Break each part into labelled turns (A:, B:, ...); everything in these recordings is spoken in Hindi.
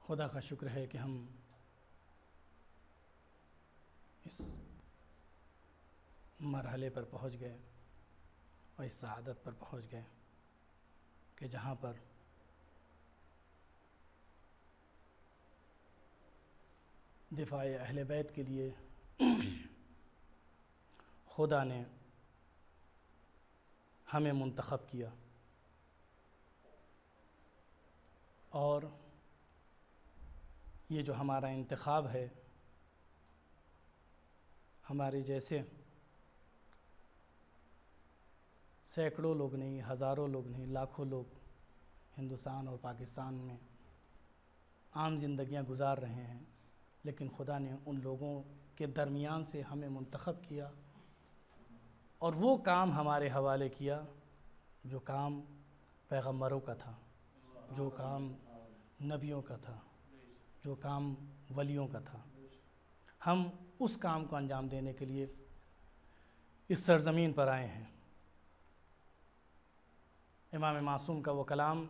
A: खुदा का शुक्र है कि हम इस मरहले पर पहुंच गए और इस सआदत पर पहुंच गए कि जहां पर दिफाए अहले बैत के लिए खुदा ने हमें मुंतखब किया और ये जो हमारा इंतखाब है, हमारे जैसे सैकड़ों लोग नहीं, हज़ारों लोग नहीं, लाखों लोग हिंदुस्तान और पाकिस्तान में आम जिंदगियां गुजार रहे हैं, लेकिन खुदा ने उन लोगों के दरमियान से हमें मुंतखब किया और वो काम हमारे हवाले किया जो काम पैगम्बरों का था, जो काम नबियों का था, जो काम वलियों का था। हम उस काम को अंजाम देने के लिए इस सरज़मीन पर आए हैं। इमाम मासूम का वो कलाम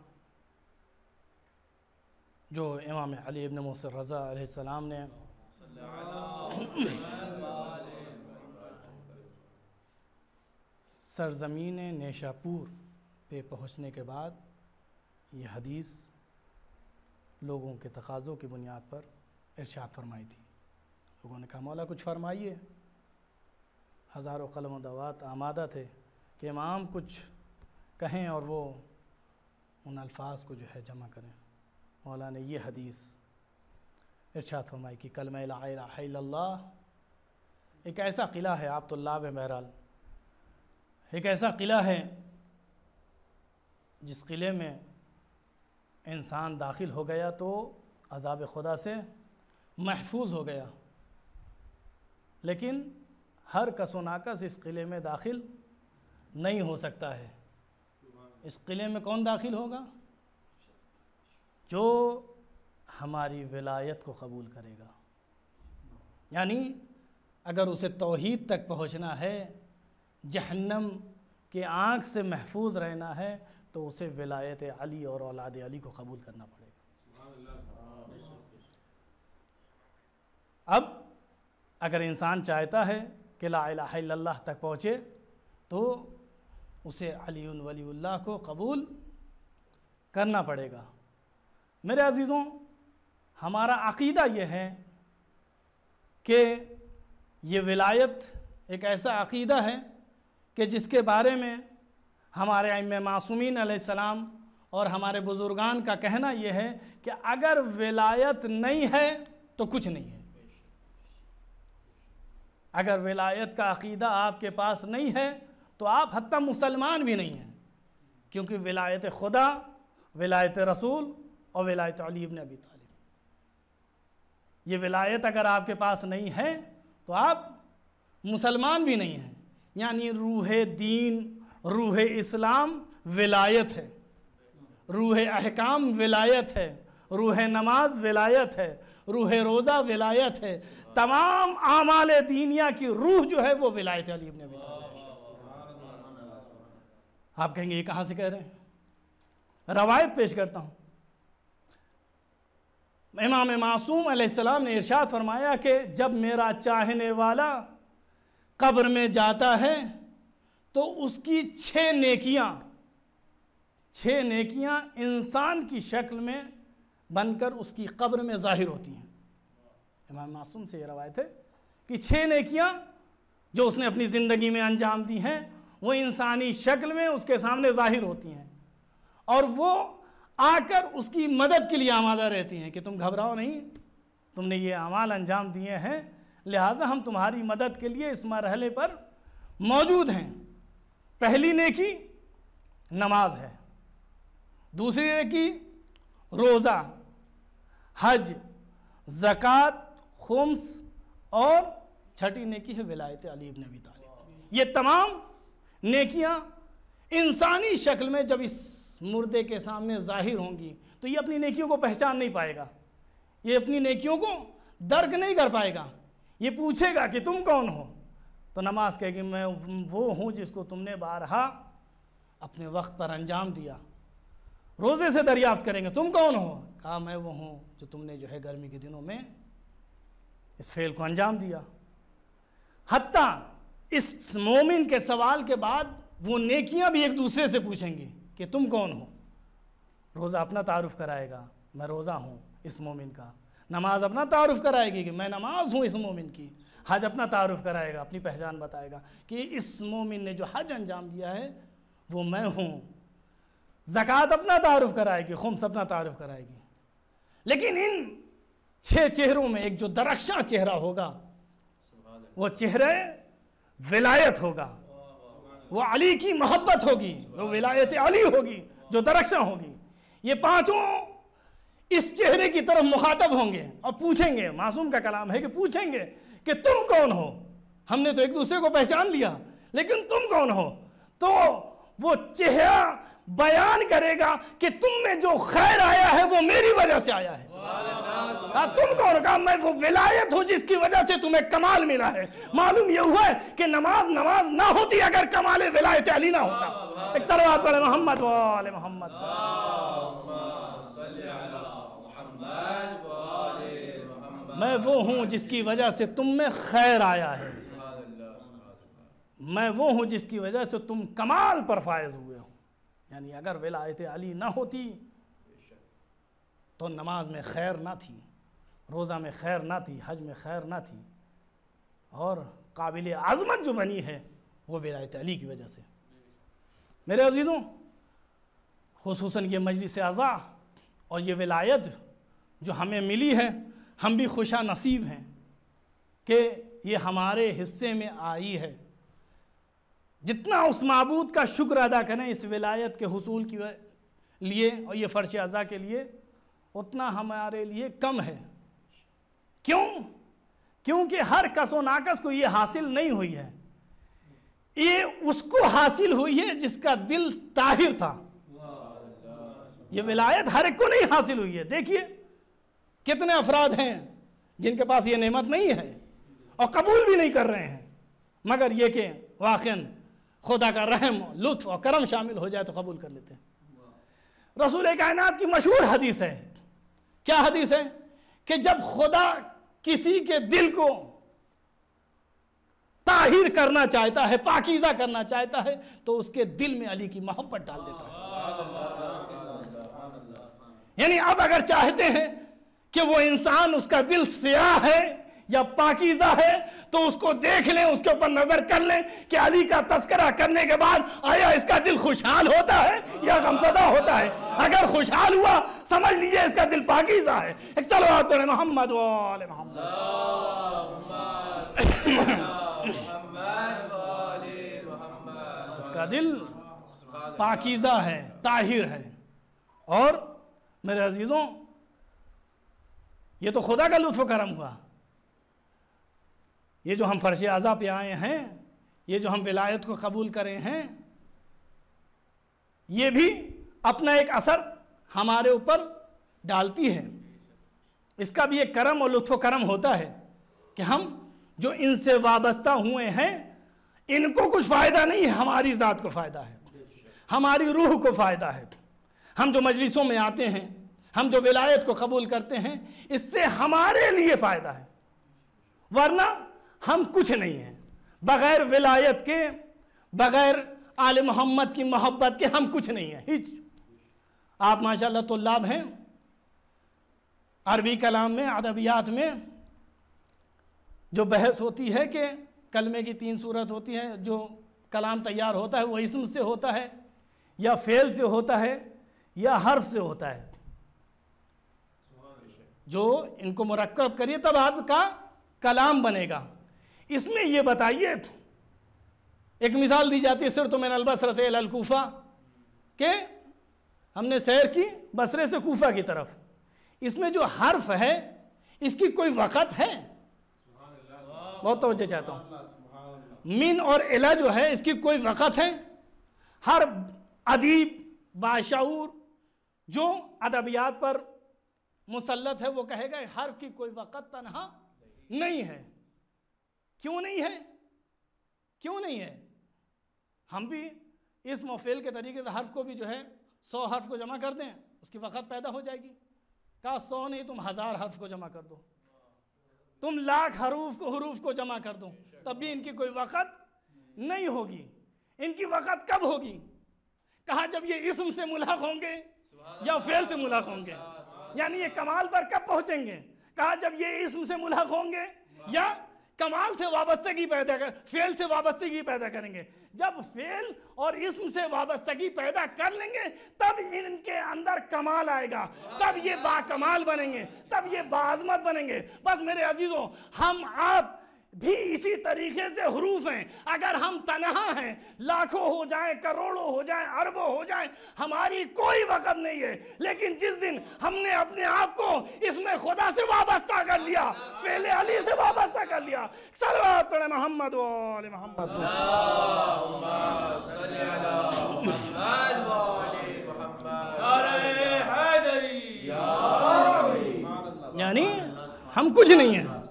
A: जो इमाम अली इब्न मूसा रज़ा अलैहिस्सलाम ने सरज़मीन नेशापुर पे पहुँचने के बाद ये हदीस लोगों के तकाज़ों की बुनियाद पर इरशाद फरमाई थी। लोगों ने कहा मौला कुछ फरमाइए। हज़ारों कलम दवात आमादा थे कि इमाम कुछ कहें और वो उन अल्फाज को जो है जमा करें। मौला ने ये हदीस इरशाद फरमाई कि कलमा ला इलाहा इल्लल्लाह एक ऐसा क़िला है, आप तुल्लाब हैं बहरहाल, एक ऐसा क़िला है जिस क़िले में इंसान दाखिल हो गया तो अज़ाब खुदा से महफूज हो गया, लेकिन हर कस व नाकस इस क़िले में दाखिल नहीं हो सकता है। इस क़िले में कौन दाखिल होगा? जो हमारी विलायत को कबूल करेगा। यानी अगर उसे तौहीद तक पहुँचना है, जहन्नम के आँख से महफूज रहना है, तो उसे विलायत अली और औलाद अली को कबूल करना पड़ेगा। अब अगर इंसान चाहता है कि ला इलाहा इल्लल्लाह तक पहुँचे तो उसे अली वलीउल्लाह को कबूल करना पड़ेगा। मेरे अज़ीज़ों, हमारा अक़ीदा ये है कि ये विलायत एक ऐसा अक़ीदा है कि जिसके बारे में हमारे इमाम मासूमीन अलैहिस्सलाम और हमारे बुज़ुर्गान का कहना ये है कि अगर विलायत नहीं है तो कुछ नहीं है। अगर विलायत का अक़ीदा आपके पास नहीं है तो आप हत्ता मुसलमान भी नहीं हैं, क्योंकि विलायत खुदा, विलायत रसूल और विलायत अली इब्न अबी तालिब, ये विलायत अगर आपके पास नहीं है तो आप मुसलमान भी नहीं हैं। यानी रूह दीन, रूह इस्लाम विलायत है, रूह अहकाम विलायत है, रूह नमाज विलायत है, रूह रोज़ा विलायत है। तमाम आमाल दीनिया की रूह जो है वो विलायत अली इब्न अबी तालिब। आप कहेंगे ये कहाँ से कह रहे हैं? रवायत पेश करता हूँ। इमाम मासूम अलैहिस्सलाम ने इरशाद फरमाया कि जब मेरा चाहने वाला कब्र में जाता है तो उसकी 6 नेकियां इंसान की शक्ल में बनकर उसकी कब्र में ज़ाहिर होती हैं। इमाम मासूम से ये रवायत है कि 6 नेकियां जो उसने अपनी ज़िंदगी में अंजाम दी हैं वो इंसानी शक्ल में उसके सामने ज़ाहिर होती हैं और वो आकर उसकी मदद के लिए आमादा रहती हैं कि तुम घबराओ नहीं, तुमने ये अमाल अंजाम दिए हैं, लिहाजा हम तुम्हारी मदद के लिए इस मरहले पर मौजूद हैं। पहली नेकी नमाज है, दूसरी नेकी रोज़ा, हज, ज़कात, खुम्स और छठी नेकी है विलायत अली इब्न अबी तालिब। ये तमाम नेकियां इंसानी शक्ल में जब इस मुर्दे के सामने ज़ाहिर होंगी तो ये अपनी नेकियों को पहचान नहीं पाएगा, ये अपनी नेकियों को दर्क नहीं कर पाएगा। ये पूछेगा कि तुम कौन हो, तो नमाज कहेगी मैं वो हूँ जिसको तुमने बारहा अपने वक्त पर अंजाम दिया। रोज़े से दरियाफ्त करेंगे तुम कौन हो? कहा मैं वो हूँ जो तुमने जो है गर्मी के दिनों में इस फेल को अंजाम दिया। हत्ता इस मोमिन के सवाल के बाद वो नेकियां भी एक दूसरे से पूछेंगी कि तुम कौन हो। रोज़ा अपना तारुफ कराएगा, मैं रोज़ा हूँ इस मोमिन का। नमाज अपना तारुफ कराएगी कि मैं नमाज हूँ इस मोमिन की। हज अपना तारुफ कराएगा, अपनी पहचान बताएगा कि इस मोमिन ने जो हज अंजाम दिया है वो मैं हूँ। ज़कात अपना तारुफ कराएगी, खुम्स अपना तारुफ कराएगी। लेकिन इन 6 चेहरों में एक जो दरख्शां चेहरा होगा वो चेहरे विलायत होगा, वो अली की मोहब्बत होगी, वो विलायत अली होगी जो दरख्शां होगी। ये पांचों इस चेहरे की तरफ मुखातब होंगे और पूछेंगे, मासूम का कलाम है कि पूछेंगे कि तुम कौन हो। हमने तो एक दूसरे को पहचान लिया, लेकिन तुम कौन हो? तो वो चेहरा बयान करेगा कि तुम में जो खैर आया है वो मेरी वजह से आया है। कहा तुम कौन? कहा मैं वो विलायत हूं जिसकी वजह से तुम्हें कमाल मिला है। मालूम ये हुआ है कि नमाज ना होती अगर कमाल विलायत अली ना होता। एक सलवात पढ़े मोहम्मद वाले मोहम्मद। मैं वो हूं जिसकी वजह से तुम में खैर आया है, मैं वो हूं जिसकी वजह से तुम कमाल पर फायज हुए हो। यानी अगर विलायत अली ना होती तो नमाज में खैर ना थी, रोज़ा में खैर ना थी, हज में खैर ना थी, और काबिल आज़मत जो बनी है वो विलायत अली की वजह से। मेरे अजीज़ों, खुसूसन ये मजलिस आज़ा और ये विलायत जो हमें मिली है, हम भी खुशा नसीब हैं कि ये हमारे हिस्से में आई है। जितना उस माबूद का शुक्र अदा करें इस विलायत के हुसूल के लिए और ये फ़र्श अज़ा के लिए, उतना हमारे लिए कम है। क्यों? क्योंकि हर कसो नाकस को ये हासिल नहीं हुई है, ये उसको हासिल हुई है जिसका दिल ताहिर था। ये विलायत हर एक को नहीं हासिल हुई है। देखिए कितने अफराद हैं जिनके पास ये नेमत नहीं है और कबूल भी नहीं कर रहे हैं, मगर ये कि वाक़ईन खुदा का रहम, लुत्फ़ और करम शामिल हो जाए तो कबूल कर लेते हैं। रसूल कायनात की मशहूर हदीस है, क्या हदीस है? कि जब खुदा किसी के दिल को ताहिर करना चाहता है, पाकीज़ा करना चाहता है, तो उसके दिल में अली की मोहब्बत डाल देता है। यानी अब अगर चाहते हैं कि वो इंसान, उसका दिल सियाह है या पाकीज़ा है, तो उसको देख लें, उसके ऊपर नजर कर लें कि अली का तस्करा करने के बाद आया इसका दिल खुशहाल होता है या गमज़दा होता है। अगर खुशहाल हुआ समझ लीजिए इसका दिल पाकीज़ा है। एक सलवात पढ़े मोहम्मद वाले मोहम्मद। उसका दिल पाकीज़ा है, ताहिर है। और मेरे अजीज़ों, ये तो खुदा का लुत्फ़ करम हुआ। ये जो हम फ़र्श आज़ा पे आए हैं, ये जो हम विलायत को कबूल करें हैं, ये भी अपना एक असर हमारे ऊपर डालती है। इसका भी एक करम और लुत्फ़ करम होता है कि हम जो इनसे वाबस्ता हुए हैं इनको कुछ फ़ायदा नहीं है, हमारी ज़ात को फ़ायदा है, हमारी रूह को फ़ायदा है। हम जो मजलिसों में आते हैं, हम जो विलायत को कबूल करते हैं, इससे हमारे लिए फ़ायदा है, वरना हम कुछ नहीं हैं। बग़ैर विलायत के, बग़ैर आले मोहम्मद की मोहब्बत के हम कुछ नहीं हैं। हिच आप माशाल्लाह तुल्लाब हैं, अरबी कलाम में, अदबियात में जो बहस होती है कि कलमे की 3 सूरत होती हैं, जो कलाम तैयार होता है वो इस्म से होता है या फ़ेल से होता है या हर्फ से होता है। जो इनको मुरक्कब करिए तब आपका कलाम बनेगा। इसमें ये बताइए, एक मिसाल दी जाती है, सिर तो मैंने अलबसरत अल कूफा के हमने सैर की बसरे से कूफा की तरफ। इसमें जो हर्फ है इसकी कोई वक़्त है? बहुत तवज्जो चाहता हूँ। मिन और इला जो है इसकी कोई वक़्त है? हर अदीब बाशऊर जो अदबियात पर मुसल्लत है वो कहेगा हर्फ की कोई वक़्त तनहा नहीं है। क्यों नहीं है? क्यों नहीं है? हम भी इस मफ़ेल के तरीके से हर्फ को भी जो है 100 हर्फ को जमा कर दें, उसकी वक़्त पैदा हो जाएगी। कहा 100 नहीं, तुम 1000 हर्फ को जमा कर दो, तुम लाख हरूफ को जमा कर दो, तब भी इनकी कोई वक़्त नहीं होगी। इनकी वक़्त कब होगी? कहा जब ये इस्म से मुल्हक़ होंगे या फ़ेल से मुल्हक़ होंगे, यानी ये कमाल पर कब पहुंचेंगे? कहा जब ये इस्म से मुल्हक़ होंगे या कमाल से वाबस्तगी पैदा कर, फेल से वाबस्तगी पैदा करेंगे। जब फेल और इस्म से वाबस्तगी पैदा कर लेंगे तब इनके अंदर कमाल आएगा, तब ये बाकमाल बनेंगे, तब ये बाज़मत बनेंगे। बस मेरे अजीज़ों, हम आप भी इसी तरीके से हरूफ हैं। अगर हम तनहा हैं, लाखों हो जाएं, करोड़ों हो जाएं, अरबों हो जाएं, हमारी कोई वक़्त नहीं है। लेकिन जिस दिन हमने अपने आप को इसमें खुदा से वाबस्ता कर लिया, फेले अली से वाबस्ता कर लिया, सल्लल्लाहु अलैहि मोहम्मद व आले मोहम्मद, यानी हम कुछ नहीं हैं।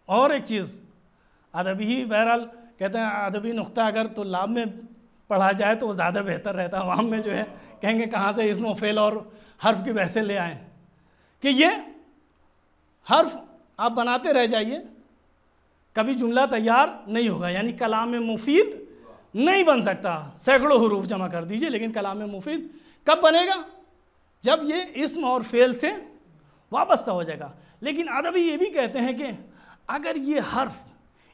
A: और एक चीज़ अदबी, बहरहाल कहते हैं अदबी नुक्ता अगर तो लाभ में पढ़ा जाए तो वो ज़्यादा बेहतर रहता है। अवाम में जो है कहेंगे कहाँ से इस्म फेल और हर्फ की बहसें ले आएँ, कि ये हर्फ आप बनाते रह जाइए, कभी जुमला तैयार नहीं होगा, यानी कलाम में मुफीद नहीं बन सकता। सैकड़ों हरूफ जमा कर दीजिए, लेकिन कलाम में मुफीद कब बनेगा? जब ये इस्म और फेल से वाबस्ता हो जाएगा। लेकिन अदबी ये भी कहते हैं कि अगर ये हर्फ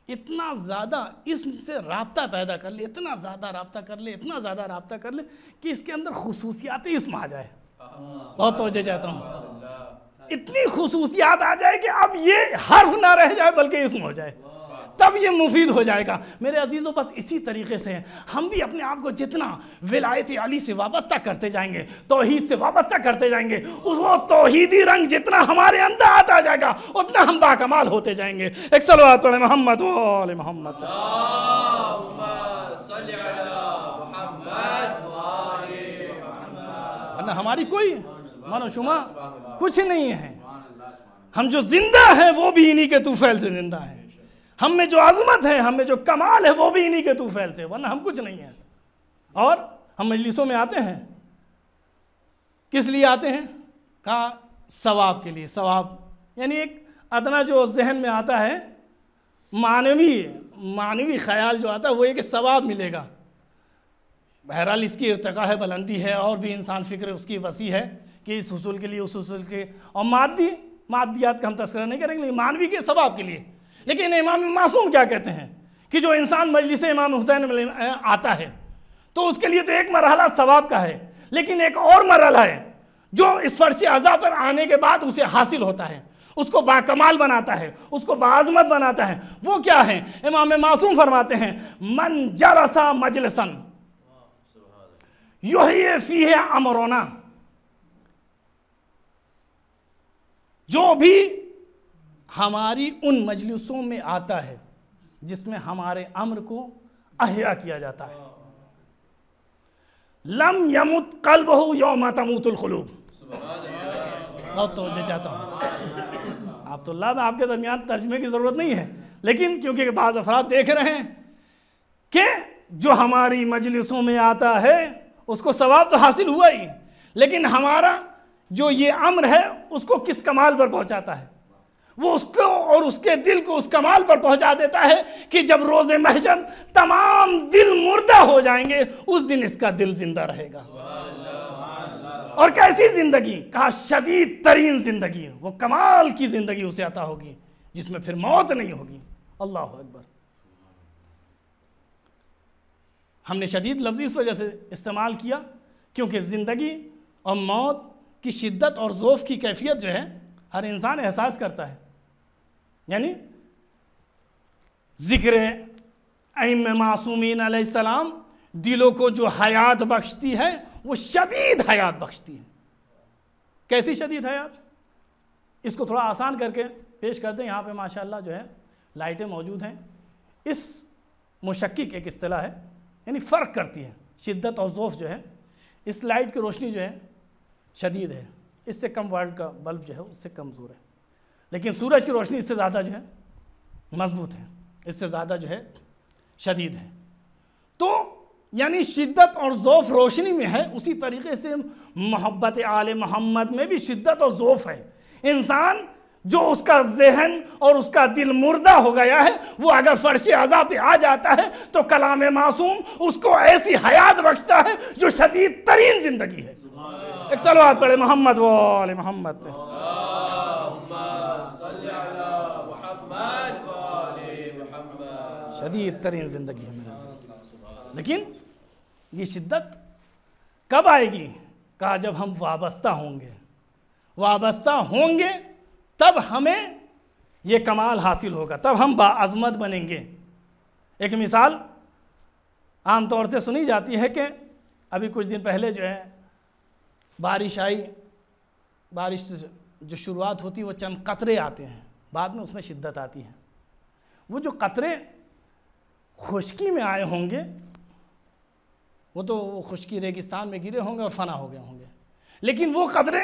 A: इतना ज़्यादा इस्म से राब्ता पैदा कर ले, इतना ज़्यादा राब्ता कर ले, इतना ज़्यादा राब्ता कर ले कि इसके अंदर खुसूसियात इस्म आ जाए, बहुत तवज्जो चाहता हूँ, इतनी खुसूसियात आ जाए कि अब ये हर्फ ना रह जाए बल्कि इस्म हो जाए, तब ये मुफीद हो जाएगा। मेरे अजीज़ों, बस इसी तरीके से हम भी अपने आप को जितना विलायत अली से वाबस्ता करते जाएंगे, तौहीद से वाबस्ता करते जाएंगे, उस वो तौहीदी रंग जितना हमारे अंदर आता जाएगा उतना हम बाकमाल होते जाएंगे। एक सल्लल्लाहु अलैहि मोहम्मद व आले मोहम्मद, वरना हमारी कोई मनोशुमा कुछ नहीं है। हम जो जिंदा है वो भी इन्हीं के तूफैल से जिंदा है, हम में जो अज़मत है, हम में जो कमाल है वो भी इन्हीं के तूफैल से, वरना हम कुछ नहीं है। और हम मजलिसों में आते हैं, किस लिए आते हैं? कहा सवाब के लिए। सवाब यानी एक अदना जो जहन में आता है, मानवी ख्याल जो आता है वो ये कि सवाब मिलेगा। बहरहाल इसकी इर्तिका है, बुलंदी है, और भी इंसान फ़िक्र उसकी वसी है कि इस हुसूल के लिए, उस हुसूल के, और मादियात का हम तस्करा नहीं करेंगे, लेकिन मानवी के सवाब के लिए। लेकिन इमाम मासूम क्या कहते हैं कि जो इंसान मजलिस इमाम हुसैन में आता है तो उसके लिए तो एक मरहला सवाब का है, लेकिन एक और मरहला है जो इस फर्श अज़ा पर आने के बाद उसे हासिल होता है, उसको बाकमाल बनाता है, उसको बाज़मत बनाता है। वो क्या है? इमाम मासूम फरमाते हैं, मन जलसा मजलिसन युही फीहे अमरोना, जो भी हमारी उन मजलिसों में आता है जिसमें हमारे अम्र को अहया किया जाता है, लम यमुत क़ल्बहु यौमा तमूतुल क़ुलूब। बहुत तवज्जो चाहता हूँ, आप तो अल्लाह, आपके दरमियान तर्जुमे की ज़रूरत नहीं है, लेकिन क्योंकि बाज़ अफराद देख रहे हैं कि जो हमारी मजलिसों में आता है उसको सवाब तो हासिल हुआ ही, लेकिन हमारा जो ये अम्र है उसको किस कमाल पर पहुँचाता है? वो उसको और उसके दिल को उस कमाल पर पहुंचा देता है कि जब रोज़े महशर तमाम दिल मुर्दा हो जाएंगे उस दिन इसका दिल जिंदा रहेगा। और कैसी जिंदगी? कहा शदीद तरीन जिंदगी, वो कमाल की जिंदगी उसे अता होगी जिसमें फिर मौत नहीं होगी। अल्लाह अकबर। हमने शदीद लफ्ज़ इस वजह से इस्तेमाल किया क्योंकि ज़िंदगी और मौत की शिद्दत और ज़ौफ़ की कैफियत जो है हर इंसान एहसास करता है। यानी ज़िक्र अइम्मे मासूमीन अलैहिस्सलाम दिलों को जो हयात बख्शती है वो शदीद हयात बख्शती है। कैसी शदीद हयात? इसको थोड़ा आसान करके पेश करते हैं। यहाँ पे माशाअल्लाह जो है लाइटें मौजूद हैं। इस मुशक्किक एक इस्तिलाह है, यानी फ़र्क करती है शिद्दत और ज़ौफ़ जो है। इस लाइट की रोशनी जो है शदीद है, इससे कम वाट का बल्ब जो है उससे कमज़ोर है, लेकिन सूरज की रोशनी इससे ज़्यादा जो है मजबूत है, इससे ज़्यादा जो है शदीद है। तो यानी शिद्दत और ज़ौफ़ रोशनी में है, उसी तरीके से मोहब्बत आले मोहम्मद में भी शिद्दत और ज़ौफ़ है। इंसान जो उसका जहन और उसका दिल मुर्दा हो गया है, वो अगर फर्श अज़ा पे आ जाता है तो कलाम मासूम उसको ऐसी हयात बख्शता है जो शदीद तरीन जिंदगी है। एक सलवात पढ़े मोहम्मद व आले मोहम्मद। शदीद तरीन जिंदगी है मेरे ज़िंदगी। लेकिन ये शिद्दत कब आएगी? कहा जब हम वाबस्ता होंगे। वाबस्ता होंगे तब हमें ये कमाल हासिल होगा, तब हम बाअज़मत बनेंगे। एक मिसाल आम तौर से सुनी जाती है कि अभी कुछ दिन पहले जो है बारिश आई, बारिश जो शुरुआत होती है वो चंद कतरे आते हैं, बाद में उसमें शिद्दत आती है। वो जो कतरे खुश्की में आए होंगे वो तो वो खुश्की रेगिस्तान में गिरे होंगे और फना हो गए होंगे, लेकिन वो कतरे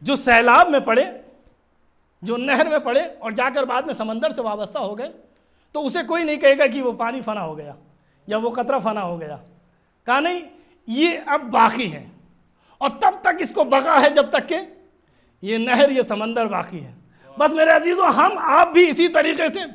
A: जो सैलाब में पड़े, जो नहर में पड़े और जाकर बाद में समंदर से वाबस्ता हो गए, तो उसे कोई नहीं कहेगा कि वो पानी फना हो गया या वो कतरा फना हो गया। कहा नहीं, ये अब बाकी है और तब तक इसको बका है जब तक कि ये नहर, ये समंदर बाकी है। बस मेरे अजीज़ों, हम आप भी इसी तरीके से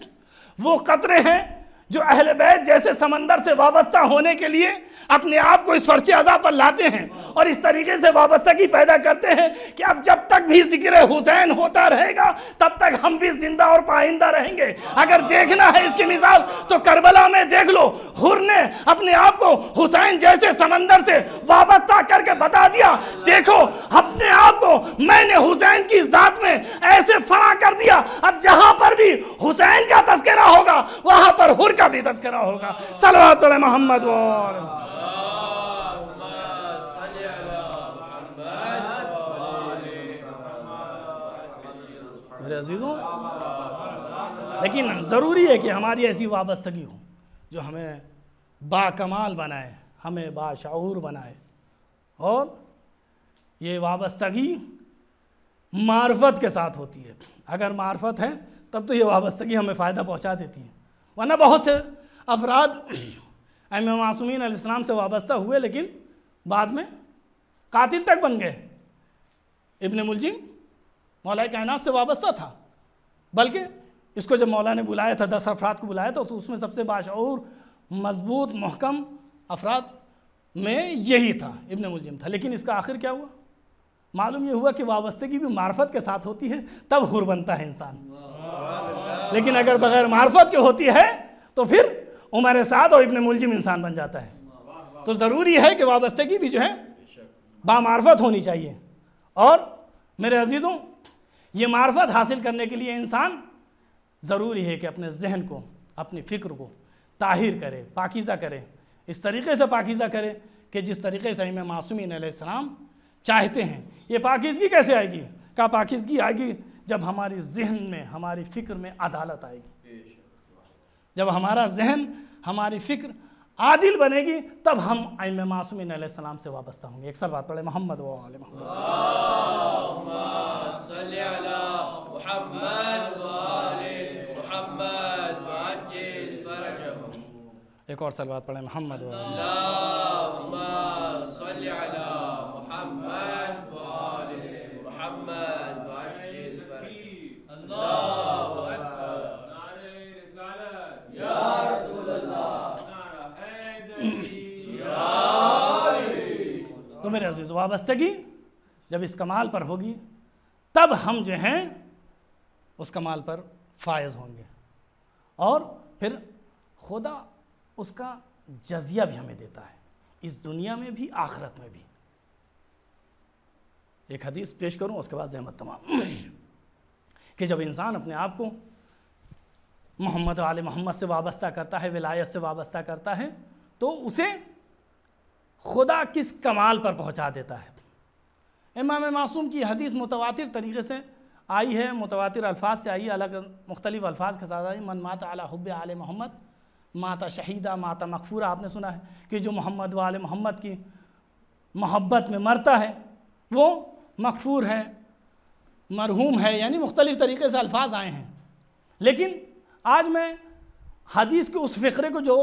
A: वो कतरे हैं जो अहले बैत जैसे समंदर से वाबस्ता होने के लिए अपने आप को इस फर्श अज़ा पर लाते हैं और इस तरीके से वाबस्तगी पैदा करते हैं कि अब जब तक भी ज़िक्र हुसैन होता रहेगा तब तक हम भी जिंदा और पाइंदा रहेंगे। अगर देखना है इसकी मिसाल तो करबला में देख लो, हुर ने अपने आप को हुसैन जैसे समंदर से वाबस्ता करके बता दिया, देखो अपने आप को मैंने हुसैन की ज़ात में ऐसे फना कर दिया, अब जहां पर भी हुसैन का तज़किरा होगा वहां पर हुर का भी तज़किरा होगा। सल्लल्लाहु अलैहि मोहम्मद व मेरे अजीज़ों, लेकिन ज़रूरी है कि हमारी ऐसी वाबस्तगी हो जो हमें बाकमाल बनाए, हमें बाशऊर बनाए। और ये वाबस्तगी मार्फत के साथ होती है। अगर मार्फत है तब तो ये वाबस्तगी हमें फ़ायदा पहुंचा देती है, वरना बहुत से अफराद इमाम मासूमीन अलैहिस्सलाम से वाबस्ता हुए लेकिन बाद में कातिल तक बन गए। इब्न मुलजिम मौला कायनात से वाबस्ता था, बल्कि इसको जब मौला ने बुलाया था, 10 अफराद को बुलाया था, तो उसमें सबसे बाशऊर मजबूत महकम अफराद में यही था, इब्न मुलजिम था। लेकिन इसका आखिर क्या हुआ? मालूम ये हुआ कि वाबस्तगी भी मार्फत के साथ होती है तब हुर बनता है इंसान, लेकिन अगर बगैर मार्फत के होती है तो फिर उमर साद और इब्न मुलजिम इंसान बन जाता है। तो ज़रूरी है कि वाबस्तगी भी जो है बामार्फत होनी चाहिए। और मेरे अजीज़ों, ये मार्फत हासिल करने के लिए इंसान ज़रूरी है कि अपने जहन को, अपनी फ़िक्र को ताहिर करे, पाकीज़ा करे, इस तरीके से पाकीज़ा करे कि जिस तरीके से इमाम मासूमीन अलैहिस्सलाम चाहते हैं। ये पाकीज़गी कैसे आएगी? क्या पाकीज़गी आएगी जब हमारी जहन में, हमारी फ़िक्र में अदालत आएगी। जब हमारा जहन, हमारी फ़िक्र आदिल बनेगी तब हम इमाम मासूमीन अलैहिस्सलाम से वाबस्ता होंगे। एक साल बात पढ़े मोहम्मद व आले मोहम्मद। एक और सलवात पढ़े मोहम्मद व तो मेरे अजीज़, वाबस्तगी जब इस कमाल पर होगी तब हम जो हैं उस कमाल पर फायज़ होंगे और फिर खुदा उसका जज़िया भी हमें देता है, इस दुनिया में भी आखिरत में भी। एक हदीस पेश करूं उसके बाद ज़हमत तमाम कि जब इंसान अपने आप को मोहम्मद आले मोहम्मद से वाबस्ता करता है, विलायत से वाबस्ता करता है, तो उसे खुदा किस कमाल पर पहुंचा देता है। इमाम मासूम की हदीस मुतवातिर तरीके से आई है, मुतवातिर अल्फाज से आई है, अलग मुख्तलिफ अल्फाज के साथ आई। मन माता अला हुब्बे आले मोहम्मद माता शहीदा माता मगफूरा। आपने सुना है कि जो मोहम्मद वाले मोहम्मद की मोहब्बत में मरता है वो मगफूर है, मरहूम है, यानी मुख्तलिफ तरीके से अल्फाज आए हैं। लेकिन आज मैं हदीस के उस फ़िक्रे को जो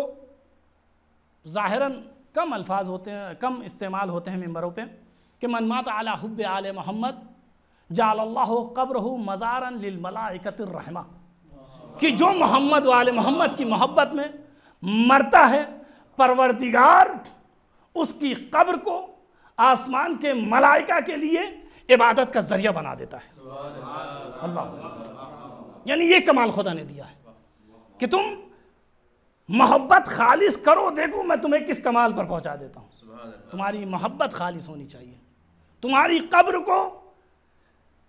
A: ज़ाहिरन कम अल्फाज होते हैं, कम इस्तेमाल होते हैं मिंबरों पे कि मन मात अला हुब्ब आले मोहम्मद जालल्लाहु क़ब्रहु मज़ारन लिल मलाइकतिर रहमा, कि जो मोहम्मद वाले मोहम्मद की मोहब्बत में मरता है परवरदिगार उसकी कब्र को आसमान के मलाइका के लिए इबादत का जरिया बना देता है। अल्लाह, यानी ये कमाल खुदा ने दिया है कि तुम मोहब्बत खालिस करो, देखो मैं तुम्हें किस कमाल पर पहुंचा देता हूँ। तुम्हारी मोहब्बत खालिस होनी चाहिए, तुम्हारी कब्र को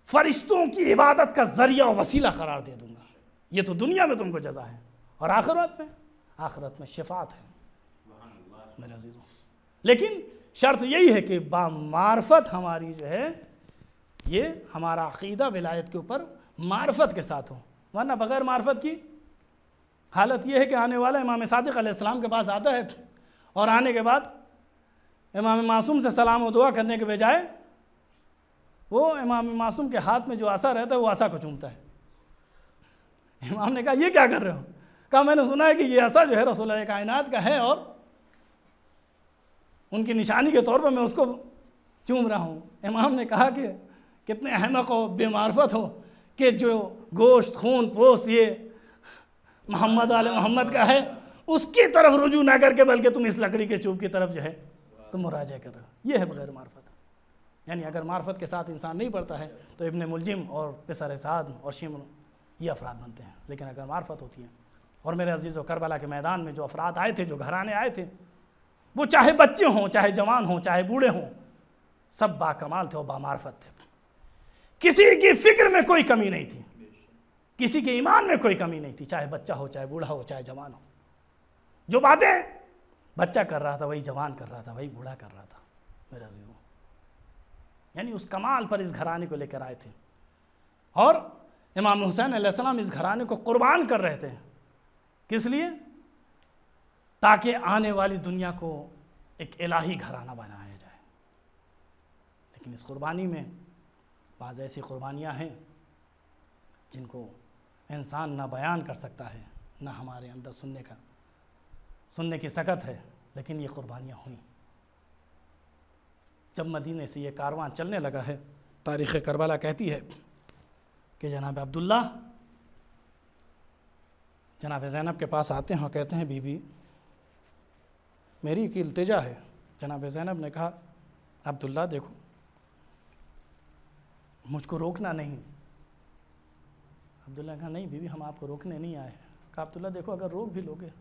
A: फरिश्तों की इबादत का जरिया और वसीला करार दे दूंगा। ये तो दुनिया में तुमको जजा है, और आखिरत में शिफात है मेरे अजीज़ों। लेकिन शर्त यही है कि बामार्फत हमारी जो है, ये हमारा अक़ीदा विलायत के ऊपर मार्फत के साथ हो, वरना बग़ैर मार्फत की हालत ये है कि आने वाला इमाम सादिक़ अलैहिस्सलाम के पास आता है और आने के बाद इमाम मासूम से सलाम और दुआ करने के बजाय वो इमाम मासूम के हाथ में जो आसा रहता है वो आसा को चूमता है। इमाम ने कहा ये क्या कर रहे हो? कहा मैंने सुना है कि ये आसा जो है रसूल कायनात का है और उनकी निशानी के तौर पर मैं उसको चूम रहा हूँ। इमाम ने कहा कि कितने अहमक हो, बेमार्फत हो कि जो गोश्त खून पोस्त ये मोहम्मद वाले मोहम्मद का है उसकी तरफ रुजू ना करके बल्कि तुम इस लकड़ी के चूब की तरफ जो है तुम मुराजा कर रहे हो। ये है बग़ैर मार्फत। यानी अगर मार्फत के साथ इंसान नहीं पढ़ता है तो इब्न मुलजिम और पिसर साद और शिमर ये अफराद बनते हैं। लेकिन अगर मार्फत होती है, और मेरे अजीज़ों करबला के मैदान में जो अफराद आए थे, जो घराने आए थे, वो चाहे बच्चे हों, चाहे जवान हों, चाहे बूढ़े हों, सब बाकमाल थे और बामार्फत थे। किसी की फिक्र में कोई कमी नहीं थी, किसी के ईमान में कोई कमी नहीं थी, चाहे बच्चा हो, चाहे बूढ़ा हो, चाहे जवान हो। जो बातें बच्चा कर रहा था वही जवान कर रहा था, वही बूढ़ा कर रहा था मेरे अजीज़ों। यानी उस कमाल पर इस घराने को लेकर आए थे, और इमाम हुसैन अलैहिस्सलाम इस घराने को कुर्बान कर रहे थे। किस लिए? ताकि आने वाली दुनिया को एक इलाही घराना बनाया जाए। लेकिन इस कुर्बानी में बाज़ ऐसी कुर्बानियाँ हैं जिनको इंसान ना बयान कर सकता है, ना हमारे अंदर सुनने की सकत है। लेकिन ये कुर्बानियाँ हुई जब मदीने से ये कारवां चलने लगा है। तारीख़ करबला कहती है कि जनाब अब्दुल्ला जनाब ज़ैनब के पास आते हैं और कहते हैं बीबी मेरी एक इल्तिजा है। जनाब ज़ैनब ने कहा अब्दुल्ला देखो मुझको रोकना नहीं। अब्दुल्ला ने कहा नहीं बीबी हम आपको रोकने नहीं आए हैं। कहा अब्दुल्ला देखो अगर रोक भी लोगे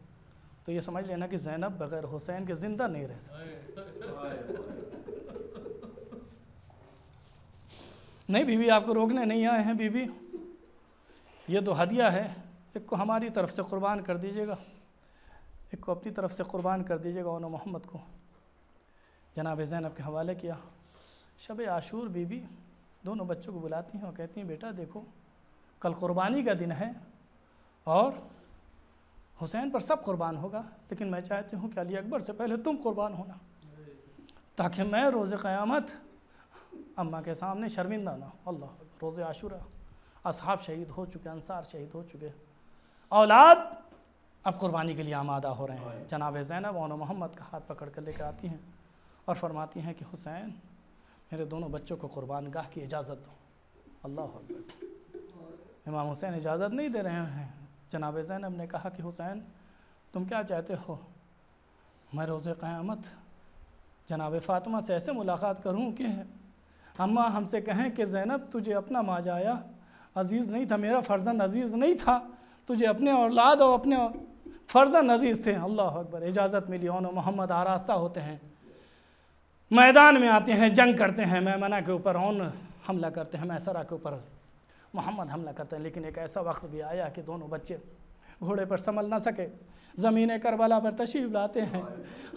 A: तो ये समझ लेना कि ज़ैनब बग़ैर हुसैन के ज़िंदा नहीं रह सकती। नहीं बीबी आपको रोकने नहीं आए हैं बीबी, ये तो हदिया है, एक को हमारी तरफ से कुर्बान कर दीजिएगा, एक को अपनी तरफ से कुर्बान कर दीजिएगा उन मोहम्मद को। जनाब ज़ैनब के हवाले किया। शब आशूर बीबी दोनों बच्चों को बुलाती हैं और कहती हैं बेटा देखो कल कुर्बानी का दिन है और हुसैन पर सब कुर्बान होगा, लेकिन मैं चाहती हूँ कि अली अकबर से पहले तुम कुर्बान होना ताकि मैं रोज़े क़यामत अम्मा के सामने शर्मिंदा ना। अल्लाह रोज़े आशूरा असहाब शहीद हो चुके, अंसार शहीद हो चुके, औलाद अब कुर्बानी के लिए आमादा हो रहे हैं। जनाब ज़ैनब और मोहम्मद का हाथ पकड़ कर लेकर आती हैं और फरमाती हैं कि हुसैन मेरे दोनों बच्चों को कुर्बान गाह की इजाज़त दो। अल्लाह अकबर। इमाम हुसैन इजाज़त नहीं दे रहे हैं। जनाब ज़ैनब ने कहा कि हुसैन तुम क्या चाहते हो? मैं रोज़े क़यामत जनाब फ़ातिमा से ऐसे मुलाकात करूं कि अम्मा हमसे कहें कि ज़ैनब तुझे अपना माजाया अज़ीज़ नहीं था, मेरा फ़र्ज़ंद अज़ीज़ नहीं था, तुझे अपने औलाद और अपने फ़र्ज़ंद अज़ीज़ थे। अल्लाह अकबर। इजाज़त मिली और मोहम्मद आरास्ता होते हैं, मैदान में आते हैं, जंग करते हैं, मैमना के ऊपर औन हमला करते हैं, मैसरा के ऊपर मोहम्मद हमला करते हैं। लेकिन एक ऐसा वक्त भी आया कि दोनों बच्चे घोड़े पर संभल ना सके, ज़मीन करबला पर तशरीफ़ लाते हैं।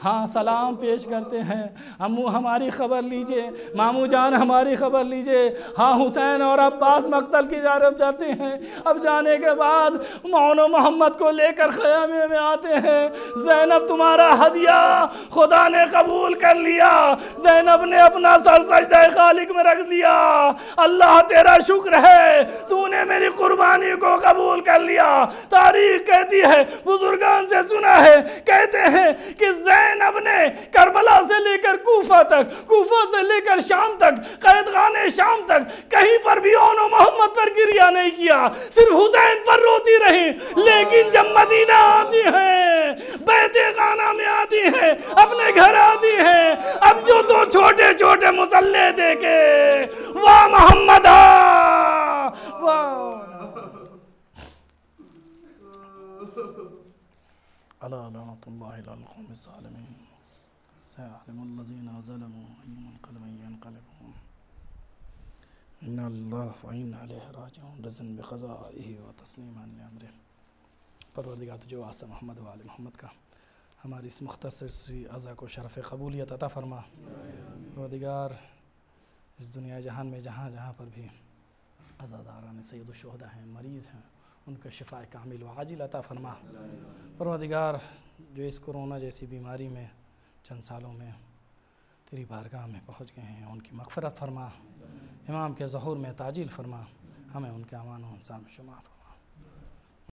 A: हाँ सलाम पेश करते हैं, अम्मू हमारी ख़बर लीजिए, मामू जान हमारी ख़बर लीजिए। हाँ हुसैन और अब्बास मक्तल की जानब जाते हैं। अब जाने के बाद मौनो मोहम्मद को लेकर ख़यामे में आते हैं। ज़ैनब तुम्हारा हदिया खुदा ने कबूल कर लिया। ज़ैनब ने अपना सर सजदा खालिक में रख लिया। अल्लाह तेरा शुक्र है, तूने मेरी कुर्बानी को कबूल कर लिया। तारीख़ तारीख कहती है, बुजुर्गान से सुना है, कहते हैं कि ज़ैनब ने करबला से लेकर कूफा तक, कूफा से लेकर शाम तक, कैदखाने शाम तक कहीं पर भी ओनो मोहम्मद पर गिरिया नहीं किया, सिर्फ हुसैन पर रोती रही। लेकिन जब मदीना आती है, बैते खाना में आती है, अपने घर आती है, अब जो दो छोटे छोटे मुसल्ले देके, वाह मोहम्मद वाह अला लानतुल्लाहि अलल कौमिज़ ज़ालिमीन सयअलमुल लज़ीना ज़लमू अय्युल क़लबैन यनक़लिबून इन्ना लिल्लाहि व इन्ना इलैहि राजिऊन रज़न बिक़ज़ाइहि व तस्लीमन लिअम्रिहि। परवरदिगार तुझे वास्ते मोहम्मद व आले मोहम्मद का हमारी इस मुख्तसर सी अज़ा को शरफ़ क़बूलियत अता फ़रमा। परवरदिगार इस दुनिया जहान में जहाँ जहाँ पर भी अज़ादारान सैयदुश शुहदा हैं, मरीज़ हैं, उनका शिफ़ा कामिल व आजिल अता फ़रमा। परवरदिगार जो इस कोरोना जैसी बीमारी में चंद सालों में तेरी बारगाह में पहुँच गए हैं, उनकी मग़फ़िरत फ़रमा, इमाम के ज़हूर में ताजील फ़रमा, हमें उनके अमान व इंसान में शुमार फरमा।